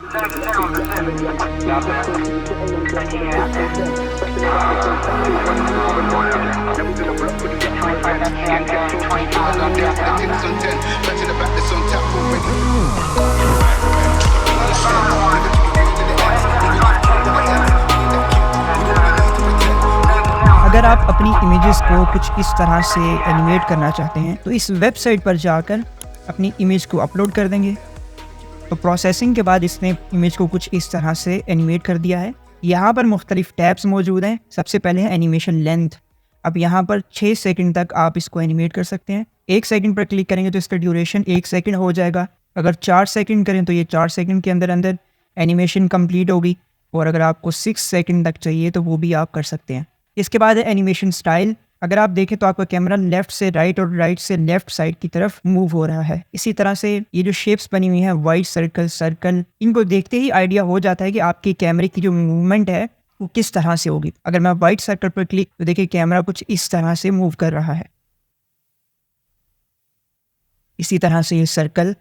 अगर आप अपनी इमेजेस को कुछ इस तरह से एनिमेट करना चाहते हैं तो इस वेबसाइट पर जाकर अपनी इमेज को अपलोड कर देंगे। तो प्रोसेसिंग के बाद इसने इमेज को कुछ इस तरह से एनिमेट कर दिया है। यहाँ पर मुख्तलिफ टैब्स मौजूद हैं। सबसे पहले है एनिमेशन लेंथ। अब यहाँ पर 6 सेकंड तक आप इसको एनिमेट कर सकते हैं। 1 सेकंड पर क्लिक करेंगे तो इसका ड्यूरेशन 1 सेकंड हो जाएगा। अगर 4 सेकंड करें तो ये 4 सेकंड के अंदर अंदर एनिमेशन कंप्लीट होगी। और अगर आपको 6 सेकंड तक चाहिए तो वो भी आप कर सकते हैं। इसके बाद है एनिमेशन स्टाइल। अगर आप देखें तो आपका कैमरा लेफ़्ट से राइट और राइट से लेफ़्ट साइड की तरफ मूव हो रहा है। इसी तरह से ये जो शेप्स बनी हुई हैं वाइट सर्कल, इनको देखते ही आइडिया हो जाता है कि आपके कैमरे की जो मूवमेंट है वो किस तरह से होगी। अगर मैं वाइट सर्कल पर क्लिक तो देखिए कैमरा कुछ इस तरह से मूव कर रहा है। इसी तरह से ये सर्कल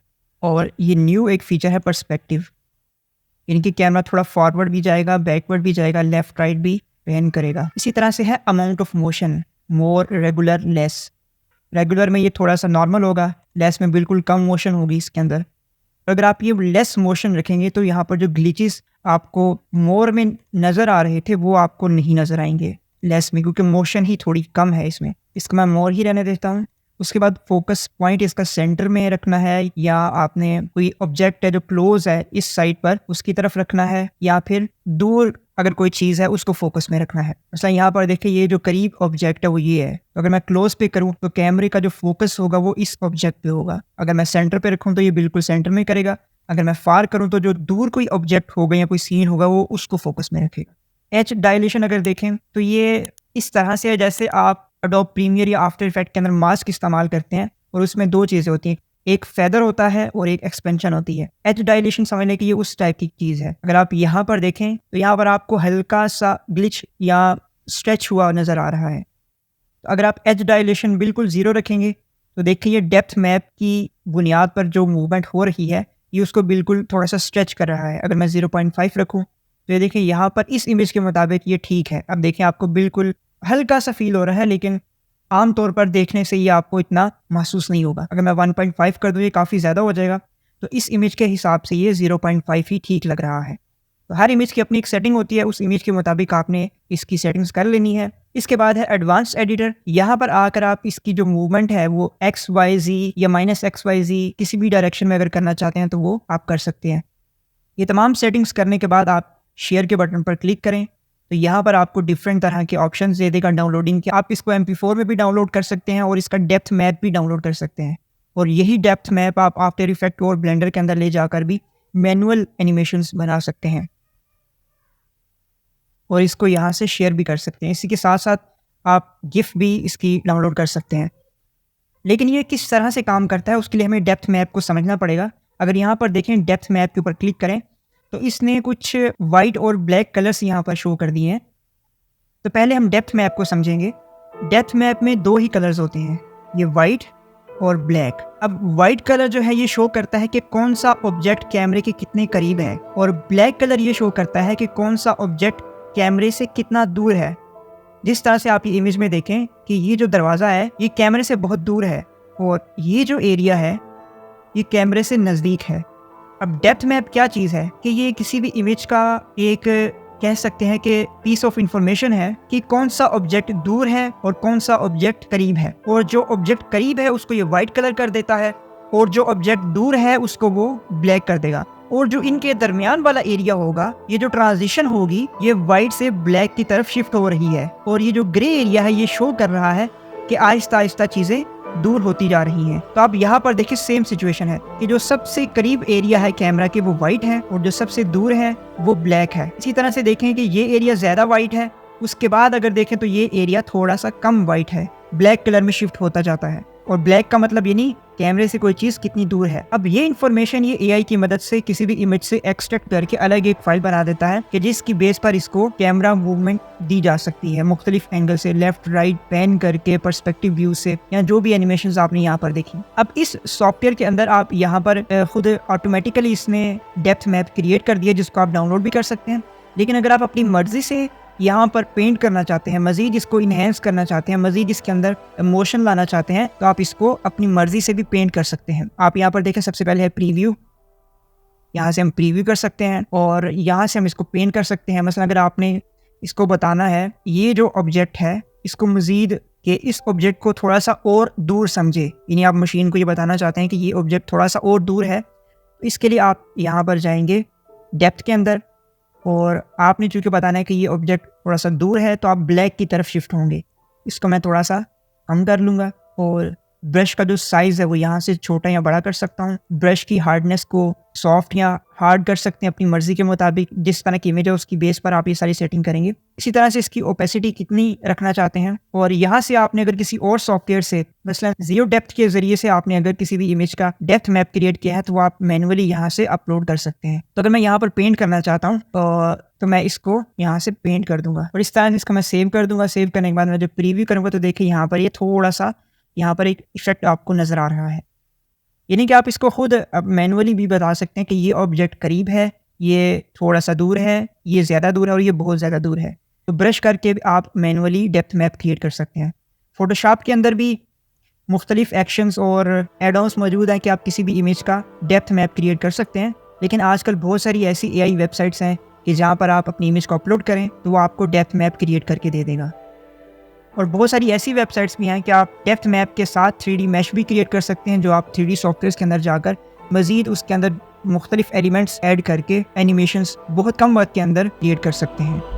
और ये न्यू एक फीचर है पर्सपेक्टिव, यानी कि कैमरा थोड़ा फॉरवर्ड भी जाएगा, बैकवर्ड भी जाएगा, लेफ्ट राइट भी पैन करेगा। इसी तरह से है amount of motion, more, regular, less. Regular में ये थोड़ा सा नॉर्मल होगा, लेस में बिल्कुल कम मोशन होगी इसके अंदर। अगर आप ये लेस मोशन रखेंगे तो यहाँ पर जो ग्लिचेस आपको मोर में नज़र आ रहे थे वो आपको नहीं नज़र आएंगे लेस में, क्योंकि मोशन ही थोड़ी कम है इसमें। इसको मैं मोर ही रहने देता हूँ। उसके बाद फोकस पॉइंट इसका सेंटर में रखना है, या आपने कोई ऑब्जेक्ट है जो क्लोज है इस साइड पर उसकी तरफ रखना है, या फिर दूर अगर कोई चीज़ है उसको फोकस में रखना है। मतलब यहाँ पर देखिए ये जो करीब ऑब्जेक्ट है वो ये है, तो अगर मैं क्लोज पे करूँ तो कैमरे का जो फोकस होगा वो इस ऑब्जेक्ट पे होगा। अगर मैं सेंटर पे रखूँ तो ये बिल्कुल सेंटर में करेगा। अगर मैं फार करूँ तो जो दूर कोई ऑब्जेक्ट होगा या कोई सीन होगा वो उसको फोकस में रखेगा। एच डायलेशन अगर देखें तो ये इस तरह से है जैसे आप एडोब प्रीमियर या आफ्टर इफेक्ट के अंदर मास्क इस्तेमाल करते हैं और उसमें 2 चीज़ें होती हैं, एक फेदर होता है और एक एक्सपेंशन होती है। एज डायलेशन समझने की ये उस टाइप की चीज़ है। अगर आप यहाँ पर देखें तो यहाँ पर आपको हल्का सा ग्लिच या स्ट्रेच हुआ नज़र आ रहा है। तो अगर आप एज डायलेशन बिल्कुल 0 रखेंगे तो देखिए ये डेप्थ मैप की बुनियाद पर जो मूवमेंट हो रही है ये उसको बिल्कुल थोड़ा सा स्ट्रेच कर रहा है। अगर मैं 0.5 रखूँ तो ये देखिए यहाँ पर इस इमेज के मुताबिक ये ठीक है। अब देखिए आपको बिल्कुल हल्का सा फील हो रहा है, लेकिन आम तौर पर देखने से ये आपको इतना महसूस नहीं होगा। अगर मैं 1.5 कर दूँ ये काफ़ी ज़्यादा हो जाएगा, तो इस इमेज के हिसाब से ये 0.5 ही ठीक लग रहा है। तो हर इमेज की अपनी एक सेटिंग होती है, उस इमेज के मुताबिक आपने इसकी सेटिंग्स कर लेनी है। इसके बाद है एडवांस एडिटर। यहाँ पर आकर आप इसकी जो मूवमेंट है वो XYZ या -XYZ किसी भी डायरेक्शन में अगर करना चाहते हैं तो वो आप कर सकते हैं। ये तमाम सेटिंग्स करने के बाद आप शेयर के बटन पर क्लिक करें तो यहाँ पर आपको डिफरेंट तरह के ऑप्शन दे देगा डाउनलोडिंग के। आप इसको MP4 में भी डाउनलोड कर सकते हैं और इसका डेप्थ मैप भी डाउनलोड कर सकते हैं। और यही डेप्थ मैप आप आफ्टर इफेक्ट और ब्लेंडर के अंदर ले जाकर भी मैनुअल एनिमेशंस बना सकते हैं और इसको यहाँ से शेयर भी कर सकते हैं। इसी के साथ साथ आप गिफ भी इसकी डाउनलोड कर सकते हैं। लेकिन ये किस तरह से काम करता है उसके लिए हमें डेप्थ मैप को समझना पड़ेगा। अगर यहाँ पर देखें डेप्थ मैप के ऊपर क्लिक करें तो इसने कुछ वाइट और ब्लैक कलर्स यहाँ पर शो कर दिए हैं। तो पहले हम डेप्थ मैप को समझेंगे। डेप्थ मैप में 2 ही कलर्स होते हैं, ये वाइट और ब्लैक। अब वाइट कलर जो है ये शो करता है कि कौन सा ऑब्जेक्ट कैमरे के कितने करीब है, और ब्लैक कलर ये शो करता है कि कौन सा ऑब्जेक्ट कैमरे से कितना दूर है। जिस तरह से आप ये इमेज में देखें कि ये जो दरवाज़ा है ये कैमरे से बहुत दूर है और ये जो एरिया है ये कैमरे से नज़दीक है। अब डेप्थ मैप क्या चीज़ है कि ये किसी भी इमेज का एक कह सकते हैं कि पीस ऑफ इंफॉर्मेशन है कि कौन सा ऑब्जेक्ट दूर है और कौन सा ऑब्जेक्ट करीब है। और जो ऑब्जेक्ट करीब है उसको ये वाइट कलर कर देता है और जो ऑब्जेक्ट दूर है उसको वो ब्लैक कर देगा। और जो इनके दरमियान वाला एरिया होगा, ये जो ट्रांजिशन होगी ये वाइट से ब्लैक की तरफ शिफ्ट हो रही है। और ये जो ग्रे एरिया है ये शो कर रहा है कि आहिस्ता आहिस्ता चीज़ें दूर होती जा रही हैं। तो आप यहाँ पर देखिए सेम सिचुएशन है कि जो सबसे करीब एरिया है कैमरा के वो वाइट है और जो सबसे दूर है वो ब्लैक है। इसी तरह से देखें कि ये एरिया ज़्यादा वाइट है, उसके बाद अगर देखें तो ये एरिया थोड़ा सा कम वाइट है, ब्लैक कलर में शिफ्ट होता जाता है। और ब्लैक का मतलब ये नहीं कैमरे से कोई चीज़ कितनी दूर है। अब ये इन्फॉर्मेशन ये एआई की मदद से किसी भी इमेज से एक्सट्रैक्ट करके अलग एक फाइल बना देता है कि जिसकी बेस पर इसको कैमरा मूवमेंट दी जा सकती है मुख्तलिफ एंगल से, लेफ्ट राइट पैन करके, पर्सपेक्टिव व्यू से, या जो भी एनिमेशन आपने यहाँ पर देखी। अब इस सॉफ्टवेयर के अंदर आप यहाँ पर खुद ऑटोमेटिकली इसने डेप्थ मैप क्रिएट कर दिया जिसको आप डाउनलोड भी कर सकते हैं। लेकिन अगर आप अपनी मर्जी से यहाँ पर पेंट करना चाहते हैं, मज़ीद इसको इन्हेंस करना चाहते हैं, मज़ीद इसके अंदर इमोशन लाना चाहते हैं, तो आप इसको अपनी मर्जी से भी पेंट कर सकते हैं। आप यहाँ पर देखें, सबसे पहले है प्रीव्यू। यहाँ से हम प्रीव्यू कर सकते हैं और यहाँ से हम इसको पेंट कर सकते हैं। मसलन अगर आपने इसको बताना है ये जो ऑब्जेक्ट है इसको मज़ीद कि इस ऑब्जेक्ट को थोड़ा सा और दूर समझे, यानी आप मशीन को ये बताना चाहते हैं कि ये ऑब्जेक्ट थोड़ा सा और दूर है, तो इसके लिए आप यहाँ पर जाएंगे डेप्थ के अंदर और आपने चूँकि बताना है कि ये ऑब्जेक्ट थोड़ा सा दूर है तो आप ब्लैक की तरफ शिफ्ट होंगे। इसको मैं थोड़ा सा कम कर लूँगा और ब्रश का जो साइज़ है वो यहाँ से छोटा या बड़ा कर सकता हूँ। ब्रश की हार्डनेस को सॉफ्ट या हार्ड कर सकते हैं अपनी मर्ज़ी के मुताबिक, जिस तरह की इमेज है उसकी बेस पर आप ये सारी सेटिंग करेंगे। इसी तरह से इसकी ओपेसिटी कितनी रखना चाहते हैं, और यहाँ से आपने अगर किसी और सॉफ्टवेयर से मसलन ज़ीरो डेप्थ के ज़रिए से आपने अगर किसी भी इमेज का डेप्थ मैप क्रिएट किया है तो वो आप मैनुअली यहाँ से अपलोड कर सकते हैं। तो अगर मैं यहाँ पर पेंट करना चाहता हूँ तो मैं इसको यहाँ से पेंट कर दूंगा और इस तरह से इसको मैं सेव कर दूंगा। सेव करने के बाद मैं जब प्रीव्यू करूँगा तो देखिए यहाँ पर ये थोड़ा सा यहाँ पर एक इफेक्ट आपको नज़र आ रहा है। यानी कि आप इसको खुद मैनुअली भी बता सकते हैं कि ये ऑब्जेक्ट करीब है, ये थोड़ा सा दूर है, ये ज़्यादा दूर है और ये बहुत ज़्यादा दूर है। तो ब्रश करके आप मैनुअली डेप्थ मैप क्रिएट कर सकते हैं। फोटोशॉप के अंदर भी मुख्तलिफ एक्शंस और एड-ऑन्स मौजूद हैं कि आप किसी भी इमेज का डेप्थ मैप क्रिएट कर सकते हैं। लेकिन आजकल बहुत सारी ऐसी एआई वेबसाइट्स हैं कि जहाँ पर आप अपनी इमेज को अपलोड करें तो वो आपको डेप्थ मैप क्रिएट करके दे देगा। और बहुत सारी ऐसी वेबसाइट्स भी हैं कि आप डेप्थ मैप के साथ 3D मैश भी क्रिएट कर सकते हैं, जो आप 3D सॉफ्टवेयर के अंदर जाकर मज़ीद उसके अंदर मुख्तलिफ एलिमेंट्स ऐड करके एनिमेशंस बहुत कम वक्त के अंदर क्रिएट कर सकते हैं।